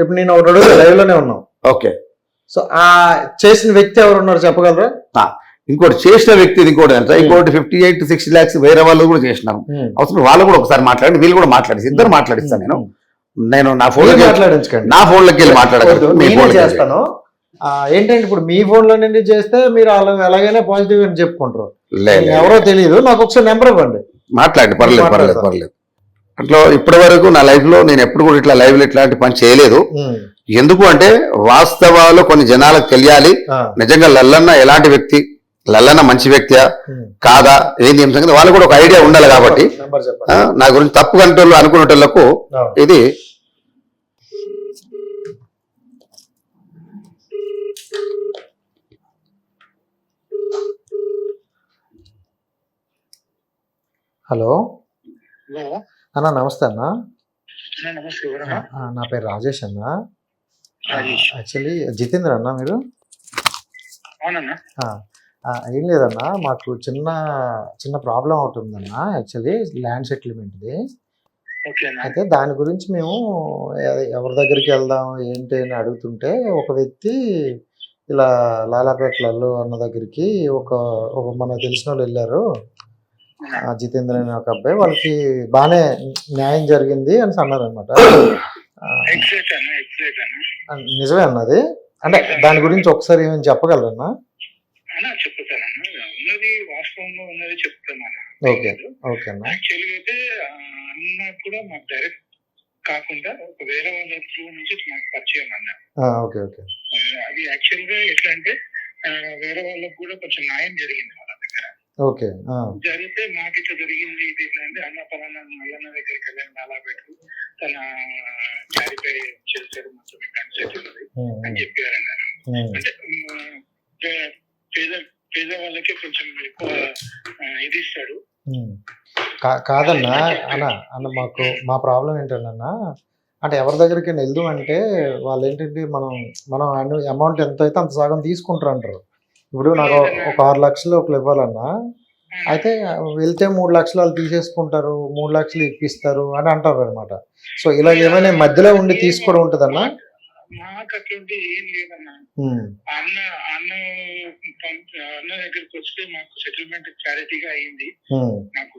ఇప్పుడు నేను ఒకటి అడుగుతా, లైవ్ లోనే ఉన్నాం. ఓకే. సో ఆ చేసిన వ్యక్తి ఎవరు ఉన్నారు చెప్పగలరా? ఇంకోటి చేసిన వ్యక్తి ఇంకోటి తెలుసా, ఇంకోటి 58 to 60 lakhs వేరే వాళ్ళు కూడా చేసినాం. అవసరం వాళ్ళు కూడా ఒకసారి మాట్లాడి, వీళ్ళు కూడా మాట్లాడేసి ఇద్దరు మాట్లాడిస్తాను. నేను నా ఫోన్ మాట్లాడించండి, నా ఫోన్లోకి వెళ్ళి మాట్లాడగలను చేస్తాను. ఏంటంటే ఇప్పుడు మీ ఫోన్ లో నుండి చేస్తే మీరు ఎలాగైనా పాజిటివ్ అని చెప్పుకుంటారు, ఎవరో తెలియదు, నాకు ఒకసారి నెంబర్ ఇవ్వండి, మాట్లాడండి. పర్లేదు. అట్లా ఇప్పటి వరకు నా లైఫ్ లో నేను ఎప్పుడు కూడా ఇట్లా లైవ్ లో ఇట్లాంటి పని చేయలేదు. ఎందుకు అంటే వాస్తవాలు కొన్ని జనాలకు తెలియాలి. నిజంగా లల్లన్న ఎలాంటి వ్యక్తి, లల్లన్న మంచి వ్యక్తియా కాదా, ఏంది ఏం సంగతి వాళ్ళు కూడా ఒక ఐడియా ఉండాలి. కాబట్టి నా గురించి తప్పు కంటోళ్ళు అనుకునేటోళ్లకు ఇది హలో అన్న, నమస్తే అన్న. నా పేరు రాజేష్ అన్న. యాక్చువల్లీ జితేంద్ర అన్న మీరు? ఏం లేదన్నా, మాకు చిన్న ప్రాబ్లం ఒకటి ఉందన్న. యాక్చువల్లీ ల్యాండ్ సెటిల్మెంట్ది. అయితే దాని గురించి మేము ఎవరి దగ్గరికి వెళ్దాం ఏంటి అని అడుగుతుంటే ఒక వ్యక్తి ఇలా లాలాపేటలలో అన్న దగ్గరికి ఒక మనకు తెలిసిన వాళ్ళు వెళ్ళారు. జితేంద్ర అనే ఒక అబ్బాయి, వాళ్ళకి బాగానే న్యాయం జరిగింది అని అన్నారు అనమాట. నిజమే అన్నది అంటే దాని గురించి ఒకసారి ఏమైనా చెప్పగలరన్నా? ఉన్నది వాస్తవంలో ఉన్నది చెప్తాను. ఓకే ఓకే అన్న. యాక్చువల్గా అయితే అన్న కూడా మాకు డైరెక్ట్ కాకుండా ఒక వేరే వాళ్ళ త్రూ నుంచి మాకు పరిచయం అన్న. Okay okay. అది యాక్చువల్ గా ఎట్లా అంటే వేరే వాళ్ళకి కూడా కొంచెం న్యాయం జరిగింది వాళ్ళ దగ్గర. ఓకే. జరిగితే మాకు ఇట్లా జరిగింది ఇది ఇట్లా అంటే అన్న పలానా మల్లన్న దగ్గరికి వెళ్ళాను అలా పెట్టు తన క్యారీపై చేశారు మొత్తం అని చెప్పారు అన్నారు. అంటే పేద వాళ్ళకి కొంచెం ఎక్కువ ఇది ఇస్తాడు. కాదన్నా అన్న మాకు మా ప్రాబ్లం ఏంటన్నా అంటే ఎవరి దగ్గరికి వెళ్దు అంటే వాళ్ళు ఏంటంటే మనం అమౌంట్ ఎంత అయితే అంత సగం తీసుకుంటారు అంటారు. ఇప్పుడు నాకు ఒక 6 లక్షలు ఒకరు ఇవ్వాలన్నా, అయితే వెళ్తే 3 లక్షలు వాళ్ళు తీసేసుకుంటారు, 3 లక్షలు ఇప్పిస్తారు అని అంటారు అనమాట. సో ఇలా ఏమైనా మధ్యలో ఉండి తీసుకోవడం ఉంటుందన్నా? మాకు అటువంటి ఏం లేదన్నా. అన్న దగ్గరికి వస్తే మాకు సెటిల్మెంట్ క్లారిటీగా అయింది. నాకు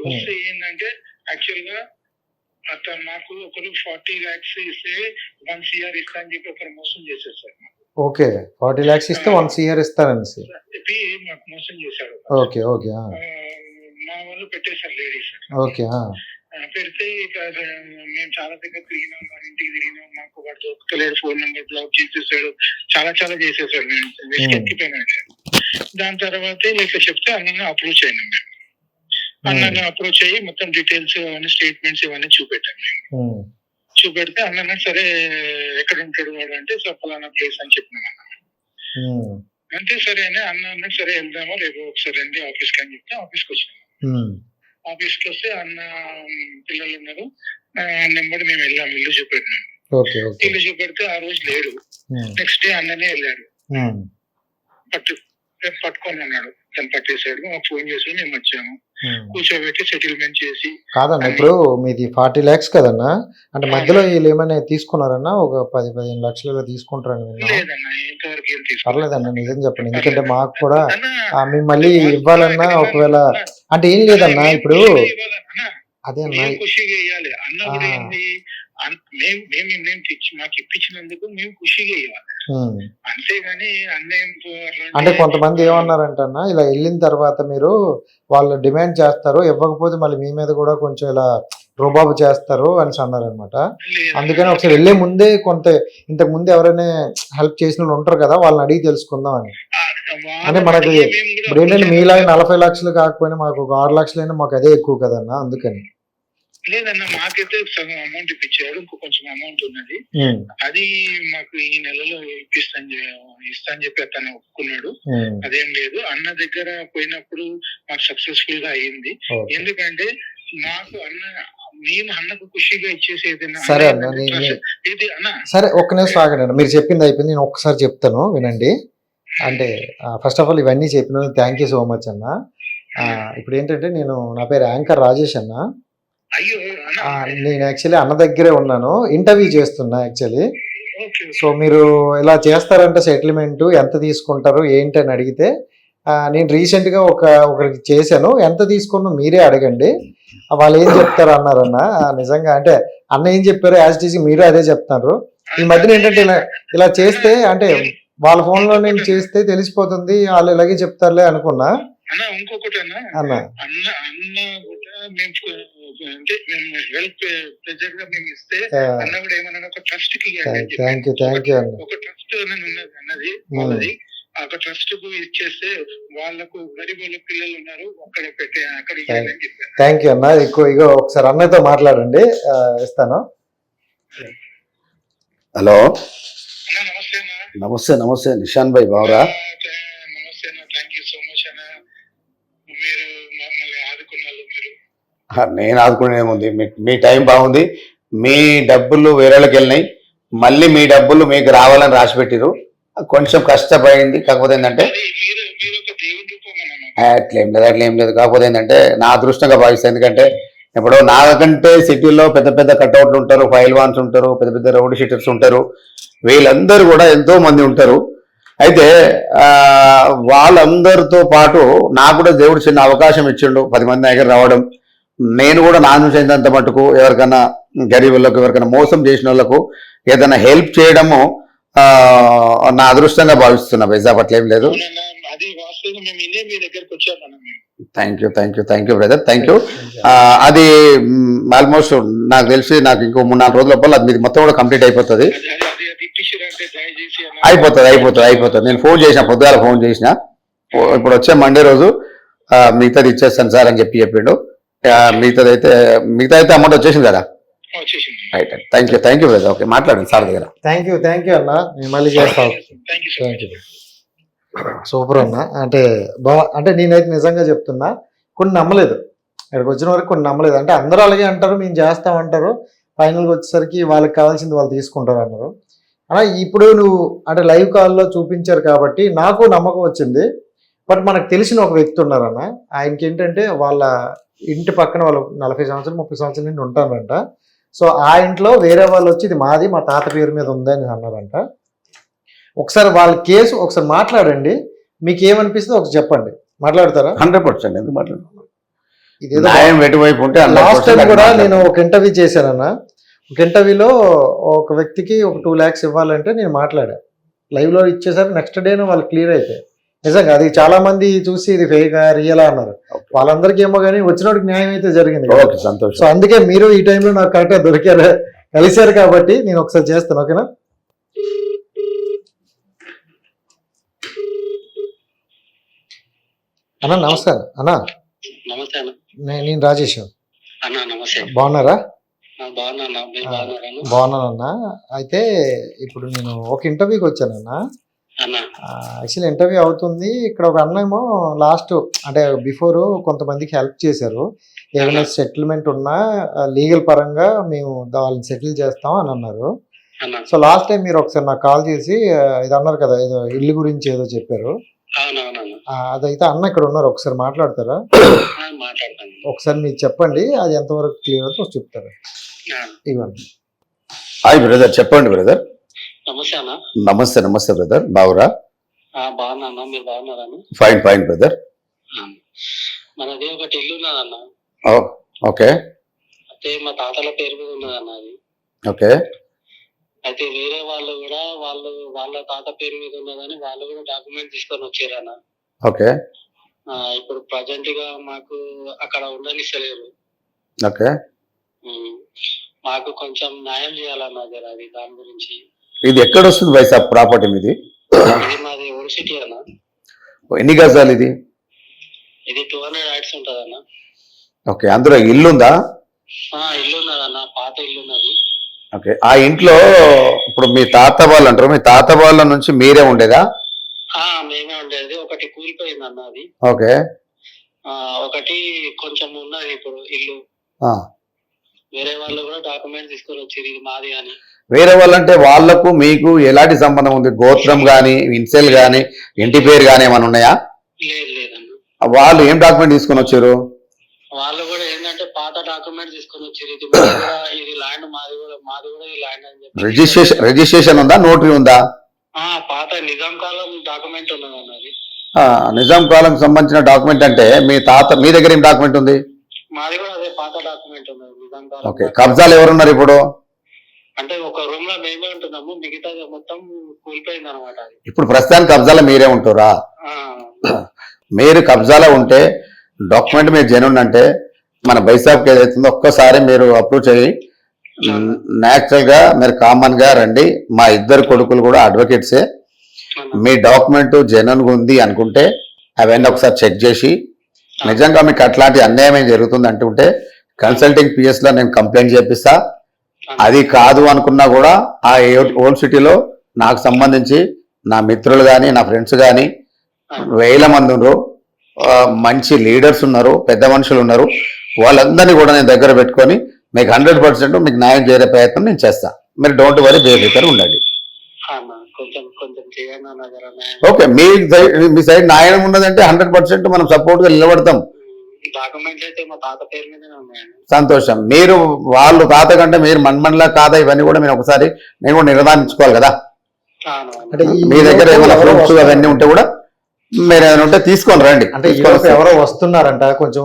వస్తే ఏంటంటే యాక్చువల్ గా అతను మాకు ఒకరు 40 lakhs ఇస్తే 1 CR ఇస్తా అని చెప్పి ఒకరు మోసం చేసేసారు. ఓకే, 40 lakhs ఇస్తే 1 CR ఇస్తారని చెప్పి మాకు మోసం చేశాడు. Okay okay. మా వాళ్ళు పెట్టేశారు లేడీస్. ఓకే. పెడితే ఇక మేము చాలా దగ్గర తిరిగినాం, మా ఇంటికి తిరిగినాం, మాకు వాడు దొరకలేడు, ఫోన్ నెంబర్ బ్లాక్ చేసేసాడు, చాలా చేసేసాడు. మేము ఎక్కిపోయినాడు. దాని తర్వాత ఇట్లా చెప్తే అన్న అప్రోచ్ అయినాం. మేము అన్నను అప్రోచ్ అయ్యి మొత్తం డీటెయిల్స్ అవన్నీ స్టేట్మెంట్స్ ఇవన్నీ చూపెట్టాం. మేము చూపెడితే అన్న సరే ఎక్కడ ఉంటాడు వాడు అంటే ఫలానా ప్లేస్ అని చెప్పినాం అన్న. అంటే సరే అని అన్న సరే వెళ్దామా రేపు ఒకసారి రండి ఆఫీస్కి అని చెప్తే ఆఫీస్కి వచ్చినాము. ఆఫీస్కి వస్తే అన్న పిల్లలు ఉన్నారు, నెంబర్ మేము వెళ్ళాము, ఇల్లు చూపెట్టినాం. ఇల్లు చూపెడితే ఆ రోజు లేడు. నెక్స్ట్ డే అన్ననే వెళ్ళాడు, పట్టుకొని అన్నాడు, తను పట్టేశాడు. మాకు ఫోన్ చేసి మేము వచ్చాము, కూర్చోబెట్టి సెటిల్మెంట్ చేసి. కాదన్నా ఇప్పుడు మీది 40 lakhs కదన్నా, అంటే మధ్యలో వీళ్ళు ఏమైనా తీసుకున్నారన్నా? ఒక 10-15 లక్షలు తీసుకుంటారని విన్నా. లేదన్నా, ఇంతవరకు ఏం తీసుకోలేదు. పర్లేదన్నా, నిజం చెప్పండి, ఎందుకంటే మాకు కూడా మేము మళ్ళీ ఇవ్వాలన్నా ఒకవేళ అంటే ఏం లేదన్నా. ఇప్పుడు అదే అన్నా ఖుషిగా ఇవ్వాలి. అన్న కూడా ఏంది, మేము మాకు ఇప్పించినందుకు మేము ఖుషిగా ఇవ్వాలి, అంతేగాని అన్నేం. అంటే కొంతమంది ఏమన్నారంటన్నా, ఇలా వెళ్ళిన తర్వాత మీరు వాళ్ళు డిమాండ్ చేస్తారు, ఇవ్వకపోతే మళ్ళీ మీ మీద కూడా కొంచెం ఇలా రుబాబు చేస్తారు అని అన్నారనమాట. అందుకని ఒకసారి వెళ్లే ముందే ఇంతకు ముందు ఎవరైనా హెల్ప్ చేసిన వాళ్ళు ఉంటారు కదా, వాళ్ళని అడిగి తెలుసుకుందాం అని. అంటే మనకి ఇప్పుడు ఏంటంటే మీలాగా 40 లక్షలు కాకపోయినా మాకు ఒక 6 లక్షలైనా మాకు అదే ఎక్కువ కదన్నా, అందుకని. లేదన్న, మాకైతే సగం అమౌంట్ ఇప్పించాడు, ఇంకో కొంచెం అమౌంట్ ఉన్నది, అది మాకు ఈ నెలలో ఇస్తా అని చెప్పి అతను ఒప్పుకున్నాడు. అదేం లేదు, అన్న దగ్గర పోయినప్పుడు మాకు సక్సెస్ఫుల్ గా అయింది. ఎందుకంటే మాకు మేము అన్నకు ఖుషిగా ఇచ్చేసేది. సరే అన్న, ఇది అన్న సరే ఒక్క నిమిషం ఆగండి, మీరు చెప్పింది అయిపోయింది, నేను ఒక్కసారి చెప్తాను వినండి. అంటే ఫస్ట్ ఆఫ్ ఆల్ ఇవన్నీ చెప్పిన థ్యాంక్ యూ సో మచ్ అన్న. ఇప్పుడు ఏంటంటే నా పేరు యాంకర్ రాజేష్ అన్న. అయ్యో నేను యాక్చువల్లీ అన్న దగ్గరే ఉన్నాను, ఇంటర్వ్యూ చేస్తున్నా యాక్చువల్లీ. ఓకే సో మీరు ఇలా చేస్తారంటే సెటిల్మెంట్ ఎంత తీసుకుంటారు ఏంటి అని అడిగితే నేను రీసెంట్గా ఒకరికి చేశాను, ఎంత తీసుకున్నా మీరే అడగండి వాళ్ళు ఏం చెప్తారు అన్నారన్న. నిజంగా అంటే అన్న ఏం చెప్పారు యాజ్ టీజీ మీరు అదే చెప్తున్నారు. ఈ మధ్యన ఏంటంటే ఇలా చేస్తే అంటే వాళ్ళ ఫోన్లో నేను చేస్తే తెలిసిపోతుంది వాళ్ళు ఇలాగే చెప్తారులే అనుకున్నా. అన్న ఇంకొకటి అన్న అన్న అన్న అన్న కూడా మేము అంటే మేము హెల్ప్ ప్రెజర్ గా మేము ఇస్తే అన్న కూడా ఏమన్నా ఒక ట్రస్ట్ కి థ్యాంక్ యూ అన్న. ఒక ట్రస్ట్ ఉన్నది అన్నది వాళ్ళది. ఒక ట్రస్ట్ కు ఇచ్చేస్తే వాళ్ళకు గరీబ్ వాళ్ళ పిల్లలు ఉన్నారు అక్కడ పెట్టే అక్కడ ఇవ్వాలని చెప్పారు. థ్యాంక్ యూ అన్న. ఇగో ఒకసారి అన్నతో మాట్లాడండి, ఇస్తాను. హలో అన్న నమస్తే అన్న. నమస్తే నమస్తే నిషాన్ భాయ్ బావరా? నమస్తే అన్న, థ్యాంక్ యూ సో మచ్ అన్న. మీరు మమ్మల్ని ఆదుకున్నారు. మీరు నేను ఆదుకునేముంది, మీ టైం బాగుంది, మీ డబ్బులు వేరేళ్ళకి వెళ్ళినాయి, మళ్ళీ మీ డబ్బులు మీకు రావాలని రాసి పెట్టిరు. కొంచెం కష్టపడింది, కాకపోతే ఏంటంటే మీరు ఒక దేవుడి రూపం అన్న. అట్లేం లేదు. కాకపోతే ఏంటంటే నా అదృష్టంగా భావిస్తాను. ఎందుకంటే ఇప్పుడు నాకంటే సిటీలో పెద్ద పెద్ద కట్అవుట్లు ఉంటారు, పైల్వాన్స్ ఉంటారు, పెద్ద పెద్ద రౌడీ షీటర్స్ ఉంటారు, వీళ్ళందరూ కూడా ఎంతో మంది ఉంటారు. అయితే వాళ్ళందరితో పాటు నాకు కూడా దేవుడు చిన్న అవకాశం ఇచ్చిండు 10 మంది దగ్గర రావడం. నేను కూడా నా నుంచి అయినంత మటుకు ఎవరికైనా గరీబులకు ఎవరికైనా మోసం చేసిన వాళ్ళకు ఏదైనా హెల్ప్ చేయడము నా అదృష్టంగా భావిస్తున్నా. వైజా పట్ల ఏం లేదు. అది వాస్తవంగా మేము ఇదే మీ దగ్గరకు వచ్చామన్నా. Thank you brother, thank you. అది ఆల్మోస్ట్ నాకు తెలిసి నాకు ఇంకో 3-4 రోజుల లోపల అది మొత్తం కూడా కంప్లీట్ అయిపోతుంది. అయిపోతుంది. నేను ఫోన్ చేసిన, పొద్దుగాల ఫోన్ చేసిన, ఇప్పుడు వచ్చే మండే రోజు మిగతాది ఇచ్చేస్తాను సార్ అని చెప్పిండు. మిగతా అయితే అమౌంట్ వచ్చేసింది కదా. Right, thank you brother. Okay, మాట్లాడండి సార్ దగ్గర. థ్యాంక్ యూ అన్న, నేను మళ్ళీ చేస్తాను. Thank you. సూపర్ అన్న. అంటే నేనైతే నిజంగా చెప్తున్నా, కొన్ని నమ్మలేదు, ఇక్కడికి వచ్చిన వరకు కొన్ని నమ్మలేదు. అంటే అందరూ అలాగే అంటారు, మేము చేస్తామంటారు, ఫైనల్గా వచ్చేసరికి వాళ్ళకి కావాల్సింది వాళ్ళు తీసుకుంటారు అన్నారు. అలా ఇప్పుడు నువ్వు అంటే లైవ్ కాల్లో చూపించారు కాబట్టి నాకు నమ్మకం వచ్చింది. బట్ మనకు తెలిసిన ఒక వ్యక్తి ఉన్నారన్న, ఆయనకి ఏంటంటే వాళ్ళ ఇంటి పక్కన వాళ్ళు 40 సంవత్సరాలు 30 సంవత్సరాల నుండి ఉంటారంట. సో ఆ ఇంట్లో వేరే వాళ్ళు వచ్చి ఇది మాది, మా తాత పేరు మీద ఉందని అన్నారంట. ఒకసారి వాళ్ళ కేసు ఒకసారి మాట్లాడండి, మీకు ఏమనిపిస్తుందో ఒకసారి చెప్పండి. మాట్లాడతారా? 100% ఎందుకు మాట్లాడు. లాస్ట్ టైం కూడా నేను ఒక ఇంటర్వ్యూ చేశానన్న. ఒక ఇంటర్వ్యూలో ఒక వ్యక్తికి ఒక 2 lakhs ఇవ్వాలంటే నేను మాట్లాడా, లైవ్లో ఇచ్చేసరికి నెక్స్ట్ డేనే వాళ్ళు క్లియర్ అయిపోయి. నిజంగా అది చాలా మంది చూసి ఇది ఫేకా రియలా అన్నారు. వాళ్ళందరికీ ఏమో కానీ వచ్చినోడికి న్యాయం అయితే జరిగింది. సో అందుకే మీరు ఈ టైంలో నాకు కరెక్ట్గా దొరికారు, కలిశారు కాబట్టి నేను ఒకసారి చేస్తాను. ఓకేనా అన్న? నమస్కారం అన్న. నమస్తే అన్న. నేను రాజేష్ అన్న. నమస్తే. బాగున్నారా? బాగున్నానన్నా. అయితే ఇప్పుడు నేను ఒక ఇంటర్వ్యూకి వచ్చానన్న. యాక్చువల్లీ ఇంటర్వ్యూ అవుతుంది ఇక్కడ. ఒక అన్న ఏమో లాస్ట్ అంటే బిఫోర్ కొంతమందికి హెల్ప్ చేశారు, ఏమైనా సెటిల్మెంట్ ఉన్నా లీగల్ పరంగా మేము వాళ్ళని సెటిల్ చేస్తాం అని అన్నారు. సో లాస్ట్ టైం మీరు ఒకసారి నాకు కాల్ చేసి ఇది అన్నారు కదా, ఏదో ఇల్లు గురించి ఏదో చెప్పారు. అదైతే అన్న ఇక్కడ ఉన్నారు, ఒకసారి మాట్లాడతారా? ఒకసారి మీరు చెప్పండి, అది ఎంతవరకు క్లియర్ అవుతుందో చెప్తారా? ఇవ్వండి. హాయ్ బ్రదర్, చెప్పండి బ్రదర్. నమస్తే బ్రదర్, బావురా? బాగున్నా. మీరు బాగున్నారా? Fine brother. మనది ఒకటి ఇల్లు ఉన్నదన్న. ఓకే. అయితే మా తాతల పేరు మీద ఉన్నదన్న అది. ఓకే. అయితే వేరే వాళ్ళు కూడా వాళ్ళ తాత పేరు మీద ఉన్నదని వాళ్ళు కూడా డాక్యుమెంట్ తీసుకొని వచ్చారన్న. ఓకే. ఇప్పుడు ప్రజెంట్ గా మాకు అక్కడ ఉండనిస్తలేరు. ఓకే. మాకు కొంచెం న్యాయం చేయాలన్న అది దాని గురించి. ఇది ఎక్కడ వస్తుంది వైసా ప్రాపర్టీ మీది? ఇది మాది ఓల్డ్ సిటీ అన్న. ఎన్ని గజాలు ఇది? ఇది 200 yards ఉంటది అన్న. ఓకే. అందులో ఇల్లు ఉందా? ఇల్లు ఉన్నదన్న, పాత ఇల్లు ఉన్నది. ఓకే. ఆ ఇంట్లో ఇప్పుడు మీ తాత వాళ్ళు అంటారు, మీ తాత వాళ్ళ నుంచి మీరే ఉండేదా? మేమే ఉండేది. ఒకటి కూలిపోయింది అన్న అది. ఓకే. ఒకటి కొంచెం ఉన్నది ఇప్పుడు ఇల్లు. వేరే వాళ్ళు కూడా డాక్యుమెంట్ తీసుకొని వచ్చారు ఇది మాది అని. వేరే వాళ్ళంటే వాళ్లకు మీకు ఎలాంటి సంబంధం ఉంది? గోత్రం గాని, ఇన్సెల్ గాని, ఇంటి పేరు గాని ఏమైనా ఉన్నాయా? లేదన్న. వాళ్ళు ఏం డాక్యుమెంట్ తీసుకొని వచ్చారు? వాళ్ళు కూడా ఏంటంటే పాత డాక్యుమెంట్ తీసుకొని వచ్చారు. ఇది మాది కూడా, ఇది ల్యాండ్ మాది కూడా ఈ ల్యాండ్ అని చెప్పి. రిజిస్ట్రేషన్ ఉందా, నోటరీ ఉందా? పాత నిజాం కాలం డాక్యుమెంట్ ఉన్నది అన్నది. నిజాం కాలం సంబంధించిన డాక్యుమెంట్ అంటే మీ దగ్గర ఏం డాక్యుమెంట్ ఉంది? మాది కూడా అదే పాత డాక్యుమెంట్ ఉన్నది నిజాం కాలం. ఓకే, కబ్జాలు ఎవరున్నారు ఇప్పుడు? అంటే ఒక రూమ్ లో మేమే ఉంటున్నాము, మిగతా మొత్తం కూలిపోయింది అనమాట. ఇప్పుడు ప్రస్తుతానికి కబ్జాలో మీరే ఉంటురా? మీరు కబ్జాలో ఉంటే డాక్యుమెంట్ మీరు జెన్యూన్ అంటే మన బైసాబ్కి ఏదైతుందో ఒక్కసారి మీరు అప్రూవ్ చేయి. న్యాచురల్ గా మీరు కామన్ గా రండి. మా ఇద్దరు కొడుకులు కూడా అడ్వకేట్సే. మీ డాక్యుమెంట్ జెన్యూన్ గా ఉంది అనుకుంటే అవన్నీ ఒకసారి చెక్ చేసి నిజంగా మీకు అట్లాంటి అన్యాయం ఏం జరుగుతుంది అంటుంటే కన్సల్టింగ్ పిఎస్ లో నేను కంప్లైంట్ చేపిస్తా. అది కాదు అనుకున్నా కూడా ఆ ఓల్డ్ సిటీలో నాకు సంబంధించి నా మిత్రులు కానీ నా ఫ్రెండ్స్ కానీ వేల మంది ఉన్నారు, మంచి లీడర్స్ ఉన్నారు, పెద్ద మనుషులు ఉన్నారు. వాళ్ళందరినీ కూడా నేను దగ్గర పెట్టుకొని మీకు 100% మీకు న్యాయం చేసే ప్రయత్నం నేను చేస్తా. మీరు డోంట్ వరీ, బేఫికర్ ఉండండి. ఓకే, మీ సైడ్ న్యాయం ఉన్నదంటే 100% మనం సపోర్ట్ గా నిలబడతాం. సంతోషం. మీరు వాళ్ళు తాత కంటే మీరు మన్మన్లా కాదా ఇవన్నీ కూడా మీరు ఒకసారి నేను కూడా నిర్ధారించుకోవాలి కదా. అంటే మీ దగ్గర ఏమైనా ప్రూఫ్స్ అవన్నీ ఉంటే కూడా మీరు ఏమైనా ఉంటే తీసుకొని రండి. అంటే ఎవరో వస్తున్నారంట, కొంచెం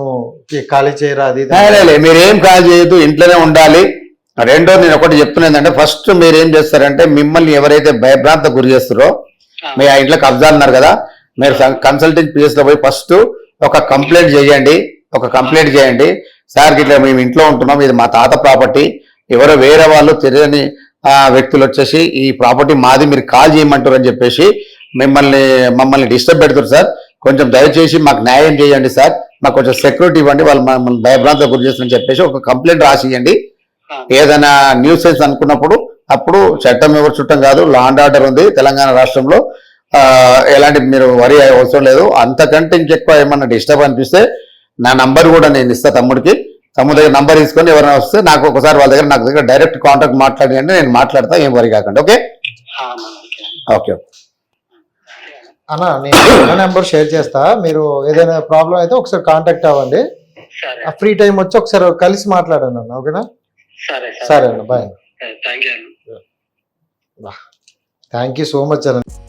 ఖాళీ చేయరా అది? మీరేం ఖాళీ చేయొద్దు, ఇంట్లోనే ఉండాలి. రెండో నేను ఒకటి చెప్తున్నా ఏంటంటే ఫస్ట్ మీరు ఏం చేస్తారంటే మిమ్మల్ని ఎవరైతే భయభ్రాంత గురి చేస్తారో, మీ ఆ ఇంట్లో కబ్జా అన్నారు కదా, మీరు కన్సల్టింగ్ పిఎస్ లో పోయి ఫస్ట్ ఒక కంప్లైంట్ చేయండి. సార్ ఇట్లా మేము ఇంట్లో ఉంటున్నాం, ఇది మా తాత ప్రాపర్టీ, ఎవరో వేరే వాళ్ళు తెలియని వ్యక్తులు వచ్చేసి ఈ ప్రాపర్టీ మాది, మీరు కాల్ చేయమంటారు అని చెప్పేసి మమ్మల్ని డిస్టర్బ్ పెడతారు సార్, కొంచెం దయచేసి మాకు న్యాయం చేయండి సార్, మాకు కొంచెం సెక్యూరిటీ ఇవ్వండి, వాళ్ళు మమ్మల్ని భయభ్రాంత గురి చేస్తారని చెప్పేసి ఒక కంప్లైంట్ రాసియండి. ఏదైనా న్యూసెన్స్ అనుకున్నప్పుడు అప్పుడు చట్టం ఎవరు చుట్టం కాదు, లా అండ్ ఆర్డర్ ఉంది తెలంగాణ రాష్ట్రంలో. ఎలాంటి మీరు వరి అవసరం లేదు. అంతకంటే ఇంకెక్కువ ఏమన్నా డిస్టర్బ్ అనిపిస్తే నా నంబర్ కూడా నేను ఇస్తా తమ్ముడు దగ్గర నంబర్ తీసుకొని ఎవరైనా వస్తే నాకు ఒకసారి వాళ్ళ దగ్గర నాకు దగ్గర డైరెక్ట్ కాంటాక్ట్ మాట్లాడండి, నేను మాట్లాడతా, ఏం వరి కాకండి. ఓకే ఓకే అన్న, నేను నెంబర్ షేర్ చేస్తా. మీరు ఏదైనా ప్రాబ్లం అయితే ఒకసారి కాంటాక్ట్ అవ్వండి. ఫ్రీ టైం వచ్చి ఒకసారి కలిసి మాట్లాడండి అన్న. ఓకేనా? సరే అన్న, bye. Thank you so much అన్న.